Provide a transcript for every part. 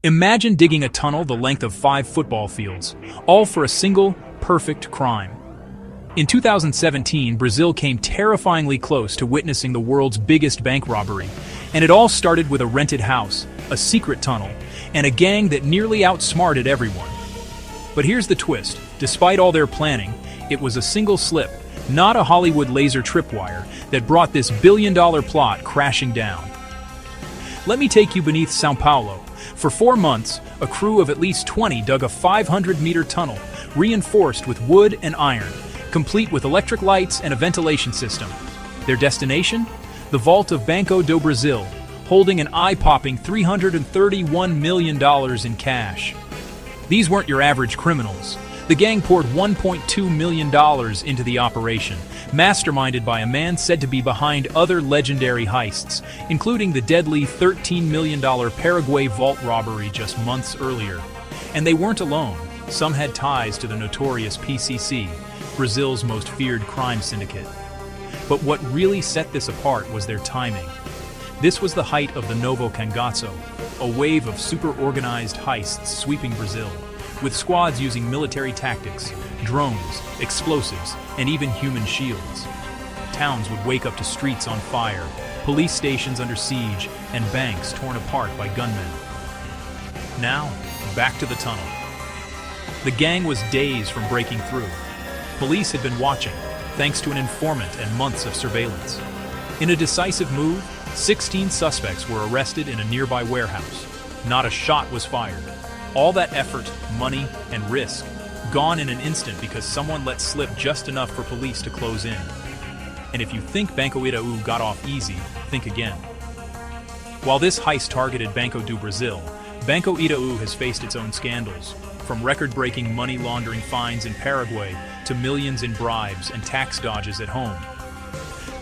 Imagine digging a tunnel the length of 5 football fields, all for a single, perfect crime. In 2017, Brazil came terrifyingly close to witnessing the world's biggest bank robbery, and it all started with a rented house, a secret tunnel, and a gang that nearly outsmarted everyone. But here's the twist. Despite all their planning, it was a single slip, not a Hollywood laser tripwire, that brought this billion-dollar plot crashing down. Let me take you beneath São Paulo. For 4 months, a crew of at least 20 dug a 500-meter tunnel, reinforced with wood and iron, complete with electric lights and a ventilation system. Their destination? The vault of Banco do Brasil, holding an eye-popping $331 million in cash. These weren't your average criminals. The gang poured $1.2 million into the operation, masterminded by a man said to be behind other legendary heists, including the deadly $13 million Paraguay vault robbery just months earlier. And they weren't alone. Some had ties to the notorious PCC, Brazil's most feared crime syndicate. But what really set this apart was their timing. This was the height of the Novo Cangaço, a wave of super-organized heists sweeping Brazil, with squads using military tactics, drones, explosives, and even human shields. Towns would wake up to streets on fire, police stations under siege, and banks torn apart by gunmen. Now, back to the tunnel. The gang was days from breaking through. Police had been watching, thanks to an informant and months of surveillance. In a decisive move, 16 suspects were arrested in a nearby warehouse. Not a shot was fired. All that effort, money, and risk, gone in an instant because someone let slip just enough for police to close in. And if you think Banco Itaú got off easy, think again. While this heist targeted Banco do Brasil, Banco Itaú has faced its own scandals, from record-breaking money laundering fines in Paraguay to millions in bribes and tax dodges at home.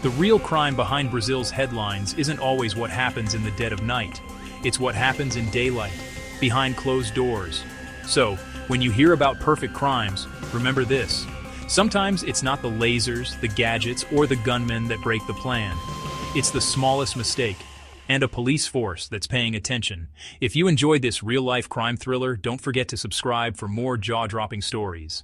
The real crime behind Brazil's headlines isn't always what happens in the dead of night. It's what happens in daylight, behind closed doors. So, when you hear about perfect crimes, remember this. Sometimes it's not the lasers, the gadgets, or the gunmen that break the plan. It's the smallest mistake, and a police force that's paying attention. If you enjoyed this real-life crime thriller, don't forget to subscribe for more jaw-dropping stories.